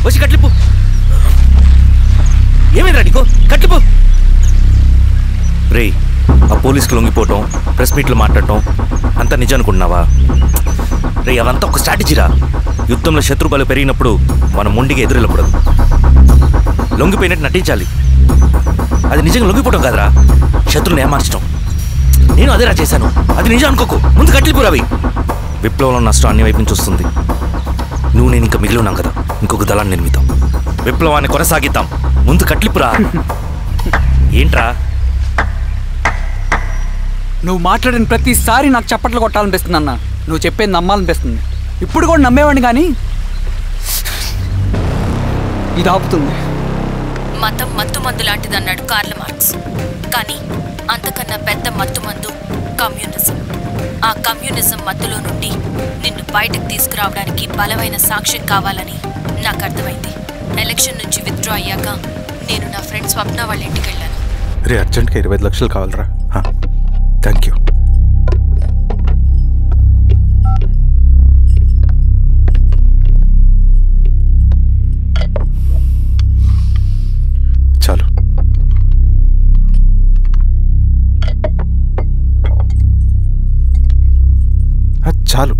వచ్చి కట్లిప్పు. ఏమైందిరా నీకు? కట్లిప్పు. రే, ఆ పోలీసుకి లొంగిపోవటం, ప్రెస్ మీట్లో మాట్లాడటం అంతా నిజం అనుకుంటున్నావా? రే, అవంతా ఒక స్ట్రాటజీరా. యుద్ధంలో శత్రుబలు పెరిగినప్పుడు మనం మొండిగా ఎదురెళ్ళకూడదు, లొంగిపోయినట్టు నటించాలి. అది నిజంగా లొంగిపోవటం కాదురా, శత్రువుని ఏమార్చడం. నేను అదేరా చేశాను. అది నిజం అనుకోకు. ముందు కట్లిపురా. అవి విప్లవంలో నష్టం అన్ని వైపు నుంచి వస్తుంది. నువ్వు నేను ఇంకా మిగిలి ఉన్నాం కదా, ఇంకొక దళాన్ని నిర్మితాం, విప్లవాన్ని కొనసాగిద్దాం. ముందు కట్లిపురా. ఏంట్రా నువ్వు మాట్లాడిన ప్రతిసారి నాకు చప్పట్లు కొట్టాలనిపిస్తుంది అన్న. నువ్వు చెప్పేది నమ్మాలనిపిస్తుంది. ఇప్పుడు కూడా నమ్మేవాడిని, కానీ ఇది ఆపుతుంది. మతం మత్తుమందు లాంటిది అన్నాడు కార్ల్ మార్క్స్. కానీ అంతకన్నా పెద్ద మత్తుమందు కమ్యూనిజం. ఆ కమ్యూనిజం మత్తులో నుండి నిన్ను బయటకు తీసుకురావడానికి బలమైన సాక్ష్యం కావాలని నాకు అర్థమైంది. ఎలక్షన్ నుంచి విత్డ్రా అయ్యాక నేను నా ఫ్రెండ్ స్వప్న వాళ్ళ ఇంటికి వెళ్ళాను. రే, అర్జెంట్గా 25 లక్షలు కావాలరా. Thank you. చాలు. చాలు.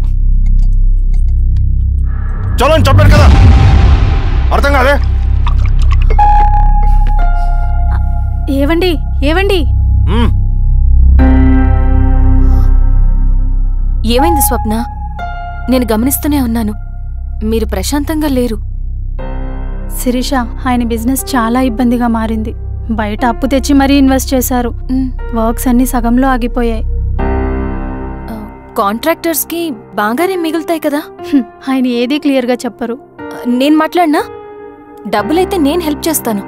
చలో అని చెప్పాను కదా, అర్థం కాదే? ఏవండి ఏవండి, ఏమైంది స్వప్న? నేను గమనిస్తూనే ఉన్నాను, మీరు ప్రశాంతంగా లేరు. శిరీష, ఆయన బిజినెస్ చాలా ఇబ్బందిగా మారింది. బయట అప్పు తెచ్చి మరీ ఇన్వెస్ట్ చేశారు. వర్క్స్ అన్ని సగంలో ఆగిపోయాయి. కాంట్రాక్టర్స్కి బాగానే మిగులుతాయి కదా. ఆయన ఏదీ క్లియర్గా చెప్పరు. నేను మాట్లాడినా డబ్బులైతే నేను హెల్ప్ చేస్తాను.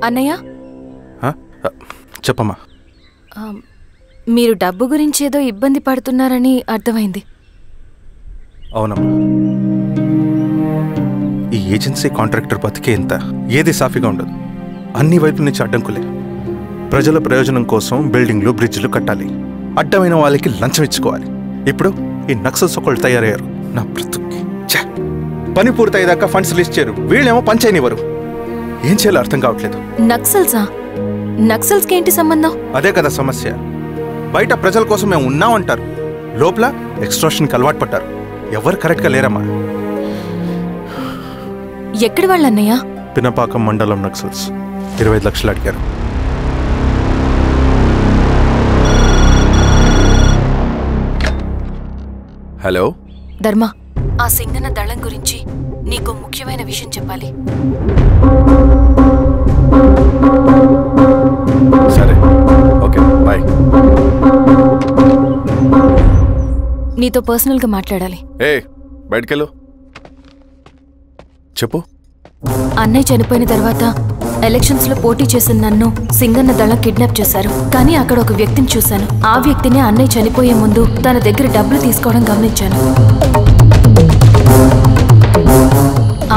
అన్నయ్య, చెప్పమ్మా. మీరు డబ్బు గురించి ఏదో ఇబ్బంది పడుతున్నారని అర్థమైంది. అవునమ్మా, ఈ ఏజెన్సీ కాంట్రాక్టర్ బతికే ఇంత ఏది సాఫీగా ఉండదు. అన్ని వైపుల నుంచి అడ్డంకులే. ప్రజల ప్రయోజనం కోసం బిల్డింగ్లు, బ్రిడ్జ్లు కట్టాలి, అడ్డమైన వాళ్ళకి లంచం ఇచ్చుకోవాలి. ఇప్పుడు ఈ నక్సల్స్ ఒకళ్ళు తయారయ్యారు. నా బ్రతుక్కి పని పూర్తయ్యేదాకా ఫండ్స్ లిస్ట్ చేయరు, వీళ్ళేమో పంచాయనివ్వరు. ఏం చేయాలో అర్థం కావట్లేదు. నక్సల్సా? నక్సల్స్కి ఏంటి సంబంధం? అదే కదా సమస్య. బయట ప్రజల కోసం మేము ఉన్నామంటారు, లోపల ఎక్స్ట్రాక్షన్కి అలవాటు పడ్డారు. ఎవరు కరెక్ట్గా లేరమ్మా. ఎక్కడి వాళ్ళన్నయ్యా? పినపాకం మండలం నక్సల్స్ 25 లక్షలు అడిగారు. హలో ధర్మ, ఆ సింగన్న దళం గురించి నీకు ముఖ్యమైన విషయం చెప్పాలి. సరే, ఓకే, బాయ్. నీతో పర్సనల్గా మాట్లాడాలి. బయటకెళ్ళు. చెప్పు. అన్నయ్య చనిపోయిన తర్వాత ఎలక్షన్స్ లో పోటీ చేసిన నన్ను సింగన్న దళం కిడ్నాప్ చేశారు. కానీ అక్కడ ఒక వ్యక్తిని చూశాను. ఆ వ్యక్తిని అన్నయ్య చనిపోయే ముందు తన దగ్గర డబ్బులు తీసుకోవడం గమనించాను.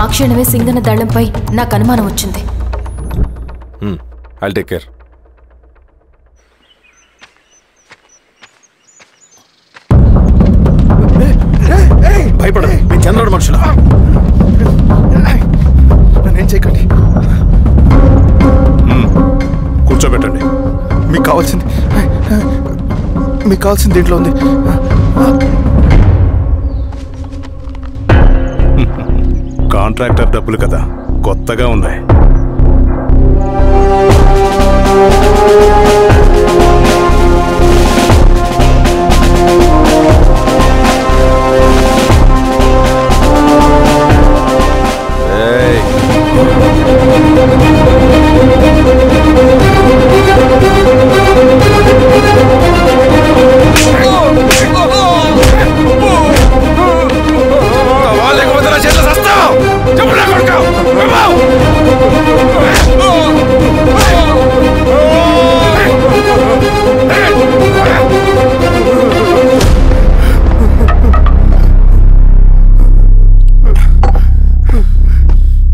ఆ క్షణమే సింగన్న దళంపై నాకు అనుమానం వచ్చింది. I'll take care. భయపడదు, మీ చంద్రుడు మనుషులు. నన్నేం చేయకండి. కూర్చోబెట్టండి. మీకు కావాల్సింది దీంట్లో ఉంది. కాంట్రాక్టర్ డబ్బులు కదా, కొత్తగా ఉన్నాయి.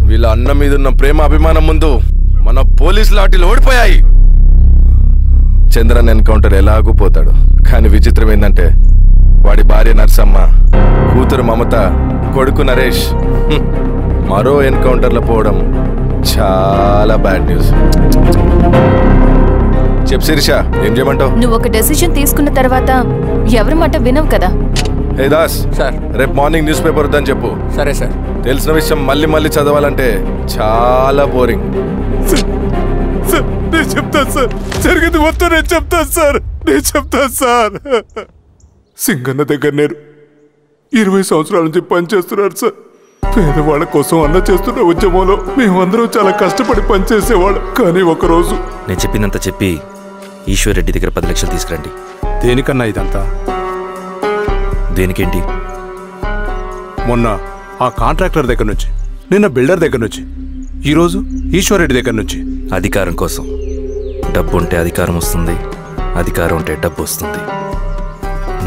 వీళ్ళ అన్న మీదున్న ప్రేమ అభిమానం ముందు మన పోలీస్ లాఠీలు ఓడిపోయాయి. చంద్రన్ ఎన్కౌంటర్ ఎలాగూ పోతాడు. కానీ విచిత్రం ఏంటంటే వాడి భార్య నర్సమ్మ, కూతురు మమత, కొడుకు నరేష్ మరో ఎన్కౌంటర్లో పోవడం చాలా బ్యాడ్ న్యూస్. చెప్పు శిరీష, ఏం చేయమంటావు? నువ్వు ఒక డెసిషన్ తీసుకున్న తర్వాత ఎవరి మాట వినవు కదా. హే దాస్ సార్. రేపు మార్నింగ్ న్యూస్ పేపర్ వద్దని చెప్పు. సరే సార్. తెలిసిన విషయం మళ్ళీ మళ్ళీ చదవాలంటే చాలా బోరింగ్. నేను చెప్తాను సార్, జరిగింది మొత్తం నేను చెప్తాను సార్, నేను చెప్తాను సార్. సింగన్న దగ్గర నేను 20 సంవత్సరాల నుంచి పనిచేస్తున్నారు సార్. పేదవాళ్ళ కోసం అన్న చేస్తున్న ఉద్యమంలో మేమందరం చాలా కష్టపడి పనిచేసేవాళ్ళం. కానీ ఒకరోజు నేను చెప్పినంత చెప్పి ఈశ్వర్ రెడ్డి దగ్గర 10 లక్షలు తీసుకురండి. దేనికన్నా ఇదంతా? దేనికేంటి? మొన్న ఆ కాంట్రాక్టర్ దగ్గర నుంచి, నిన్న బిల్డర్ దగ్గర నుంచి, ఈరోజు ఈశ్వర్ రెడ్డి దగ్గర నుంచి. అధికారం కోసం. డబ్బు ఉంటే అధికారం వస్తుంది, అధికారం ఉంటే డబ్బు వస్తుంది.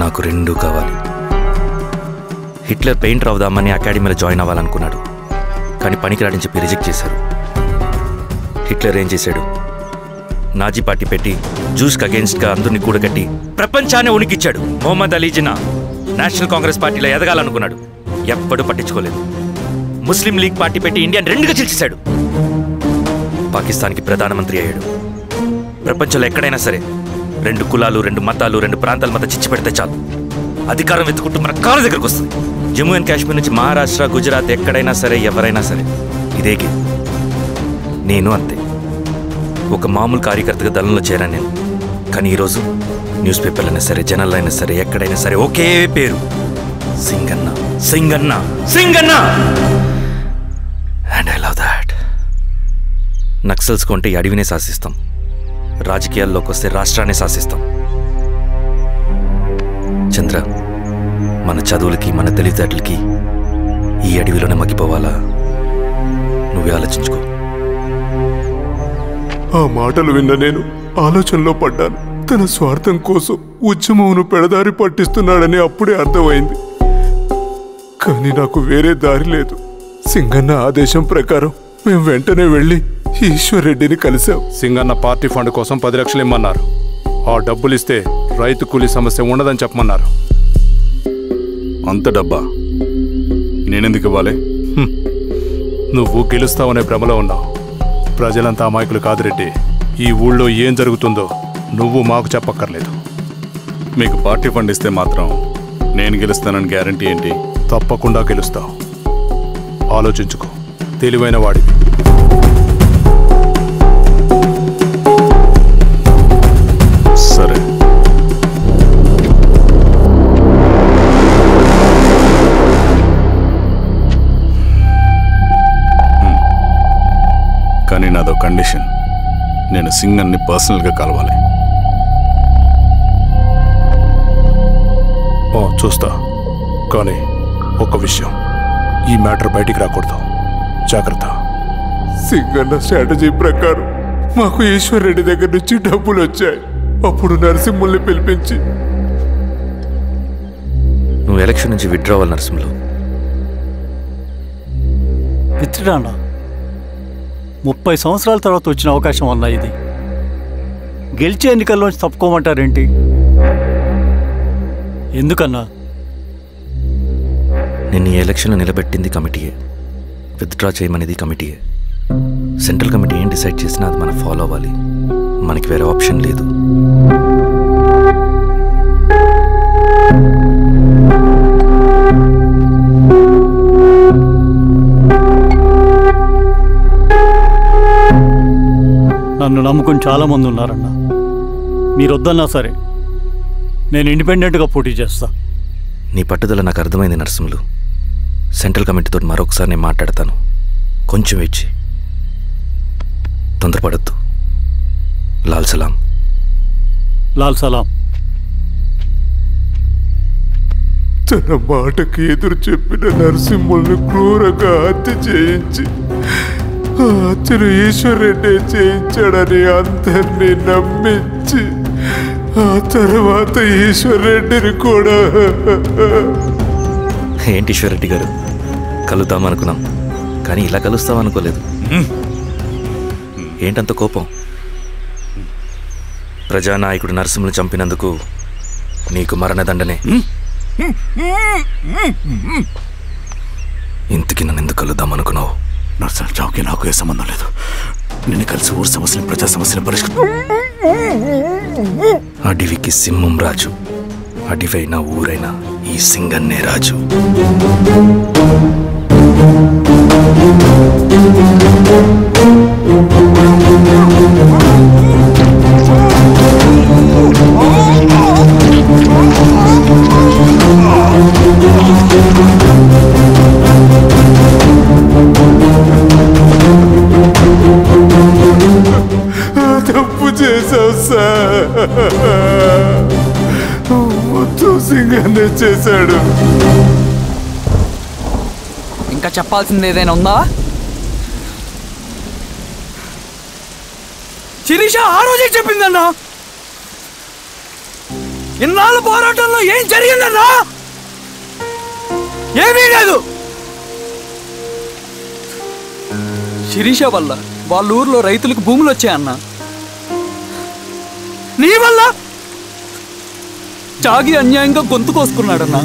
నాకు రెండూ కావాలి. హిట్లర్ పెయింటర్ అవుదామని అకాడమీలో జాయిన్ అవ్వాలనుకున్నాడు, కానీ పనికిరాడని చెప్పి రిజెక్ట్ చేశారు. హిట్లర్ ఏం చేశాడు? నాజీ పార్టీ పెట్టి జూస్కి అగేన్స్ట్గా అందరినీ కూడగట్టి ప్రపంచాన్ని ఉనికిచ్చాడు. మొహమ్మద్ అలీ జిన్నా నేషనల్ కాంగ్రెస్ పార్టీలో ఎదగాలనుకున్నాడు, ఎప్పుడూ పట్టించుకోలేదు. ముస్లిం లీగ్ పార్టీ పెట్టి ఇండియాని రెండుగా చీల్చేశాడు. పాకిస్తాన్కి ప్రధానమంత్రి అయ్యాడు. ప్రపంచంలో ఎక్కడైనా సరే 2 కులాలు, 2 మతాలు, 2 ప్రాంతాల మధ్య చిచ్చి పెడితే చాలు, అధికారం వెతుకుంటూ మన కాళ్ళ దగ్గరకు వస్తుంది. జమ్మూ అండ్ కాశ్మీర్ నుంచి మహారాష్ట్ర, గుజరాత్ ఎక్కడైనా సరే, ఎవరైనా సరే ఇదే గేమ్. నేను అంతే. ఒక మామూలు కార్యకర్తగా దళంలో చేరాను నేను. కానీ ఈరోజు న్యూస్ పేపర్లైనా సరే, జనాల్లో అయినా సరే, ఎక్కడైనా సరే ఒకే పేరు, Singanna, Singanna, Singanna. And I love that. Naxals కొంటే ఈ అడవినే శాసిస్తాం, రాజకీయాల్లోకి వస్తే రాష్ట్రాన్ని శాసిస్తాం. చంద్ర, మన చదువులకి, మన తెలివితేటలకి ఈ అడవిలోనే మగ్గిపోవాలా? నువ్వే ఆలోచించుకో. ఆ మాటలు విన్న నేను ఆలోచనలో పడ్డాను. తన స్వార్థం కోసం ఉద్యమమును పెడదారి పట్టిస్తున్నాడని అప్పుడే అర్థమైంది. కానీ నాకు వేరే దారి లేదు. సింగన్న ఆదేశం ప్రకారం మేము వెంటనే వెళ్ళి ఈశ్వర్ రెడ్డిని కలిశాం. సింగన్న పార్టీ ఫండ్ కోసం 10 లక్షలు ఇమ్మన్నారు. ఆ డబ్బులు ఇస్తే రైతు కూలీ సమస్య ఉండదని చెప్పమన్నారు. అంత డబ్బా నేనెందుకు ఇవ్వాలి? నువ్వు గెలుస్తావనే భ్రమలో ఉన్నావు. ప్రజలంతా అమాయకులు కాదు రెడ్డి. ఈ ఊళ్ళో ఏం జరుగుతుందో నువ్వు మాకు చెప్పక్కర్లేదు. మీకు పార్టీ ఫండ్ ఇస్తే మాత్రం నేను గెలుస్తానని గ్యారంటీ ఏంటి? తప్పకుండా గెలుస్తావు. ఆలోచించుకో, తెలివైన వాడివి. సరే. కానీ నాదో కండిషన్. నేను సింగన్ని పర్సనల్గా కలవాలి. చూస్తా. కానీ ఒక విషయం, ఈ మ్యాటర్ బయటికి రాకూడదు. జాగ్రత్త. సింగన్న స్ట్రాటజీ ప్రకారం మాకు ఈశ్వర్ రెడ్డి దగ్గర నుంచి డబ్బులు వచ్చాయి. అప్పుడు నరసింహుల్ని పిలిపించి, నువ్వు ఎలక్షన్ నుంచి విత్డ్రా అవ్వాలి నరసింహులు. విత్డ్రానా? 30 సంవత్సరాల తర్వాత వచ్చిన అవకాశం అన్నా ఇది. గెలిచే ఎన్నికల్లోంచి తప్పుకోమంటారేంటి? ఎందుకన్నా? నిన్ను ఈ ఎలక్షన్లో నిలబెట్టింది కమిటీయే, విత్డ్రా చేయమనేది కమిటీయే. సెంట్రల్ కమిటీ ఏం డిసైడ్ చేసినా అది మనం ఫాలో అవ్వాలి. మనకి వేరే ఆప్షన్ లేదు. నన్ను నమ్ముకుని చాలామంది ఉన్నారన్న. మీరు వద్దన్నా సరే నేను ఇండిపెండెంట్గా పోటీ చేస్తా. నీ పట్టుదల నాకు అర్థమైంది నరసింహులు. సెంట్రల్ కమిటీతో మరొకసారి నేను మాట్లాడతాను. కొంచెం వెచ్చి, తొందరపడద్దు. లాల్ సలాం. లాల్ సలాం. తన మాటకి ఎదురు చెప్పిన నరసింహుల్ని క్రూరంగా హత్య చేయించి ఆ హత్యను ఈశ్వర్ రెడ్డి చేయించాడని అందరినీ నమ్మించి ఆ తర్వాత ఈశ్వర్ రెడ్డిని కూడా. ఏంటి ఈశ్వర్ రెడ్డి గారు, కలుద్దామనుకున్నాం కానీ ఇలా కలుస్తామనుకోలేదు. ఏంటంత కోపం? ప్రజానాయకుడు నరసింహులు చంపినందుకు నీకు మరణదండనే. ఇంతకీ నన్ను ఎందుకు కలుద్దాం అనుకున్నావు? నర్సన్ చావుకి నాకు ఏ సంబంధం లేదు. నిన్ను కలిసి ఊరు సమస్యలు, ప్రజా సమస్యలు పరిష్కరించు. అడవికి సింహం రాజు, అడవైనా ఊరైనా ఈ సింగన్నే రాజు. తప్పు చేశావు సార్. ముత్తు సింగన్నే చేశాడు. ఇంకా చెప్పాల్సింది ఏదైనా ఉందా? శిరీష ఆ రోజే చెప్పిందన్నా. ఇన్నాళ్ళ పోరాటంలో ఏం జరిగిందన్నా? ఏమీ లేదు. శిరీష వల్ల వాళ్ళ ఊర్లో రైతులకు భూములు వచ్చాయన్నా. నీ వల్ల జాగి అన్యాయంగా గొంతు కోసుకున్నాడన్నా.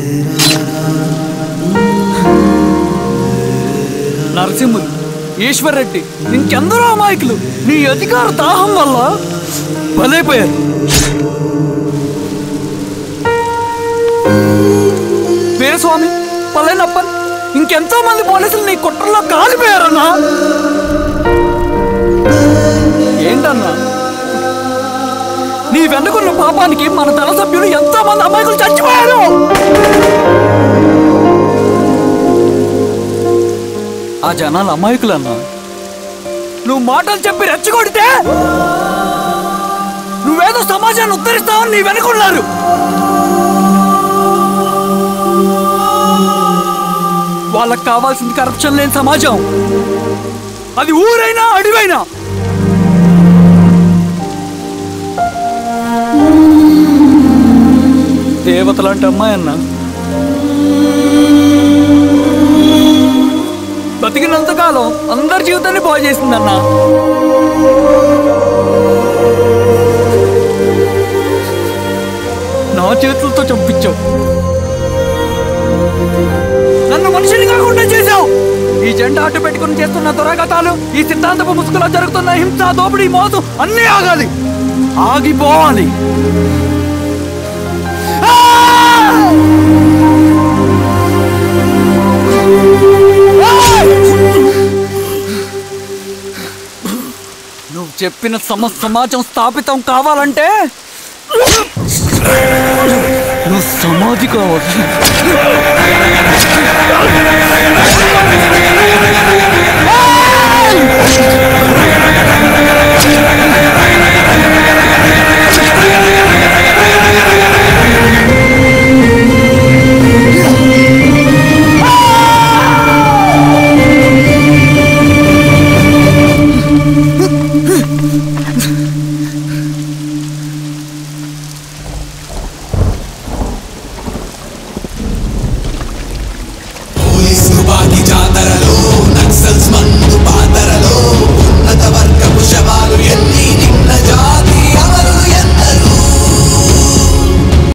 నరసింహులు, ఈశ్వర్ రెడ్డి, ఇంకెందరో అమాయకులు నీ అధికార దాహం వల్ల బలైపోయారు. వీరస్వామి, పల్లెనప్పన్, ఇంకెంతో మంది పోలీసులు నీ కుట్రలో కాలిపోయారన్నా. ఏంటన్నా, నీ వెనుకున్న పాపానికి మన దళ సభ్యులు ఎంతో మంది అమాయకులు చచ్చిపోయారు. ఆ జనాలు అమాయకులన్నా. నువ్వు మాటలు చెప్పి రెచ్చగొడితే నువ్వేదో సమాజాన్ని ఉద్ధరిస్తావని నీ వెనుకున్నారు. వాళ్ళకి కావాల్సింది కరప్షన్ లేని సమాజం. అది ఊరైనా అడవైనా. దేవతలాంటి అమ్మాయి అన్న బతికినంతకాలం అందరి జీవితాన్ని బాగు చేసిందన్నా. నా చేతులతో చంపించావు. నన్ను మనిషిని కాకుండా చేశావు. ఈ జెండా అడ్డు పెట్టుకుని చేస్తున్న దురాఘాతాలు, ఈ సిద్ధాంతపు ముసుగులో జరుగుతున్న హింస, దోపిడీ, మోసం అన్నీ ఆగాలి, ఆగిపోవాలి. నువ్వు చెప్పిన సమాజం స్థాపితం కావాలంటే నువ్వు సమాధి కావాలి.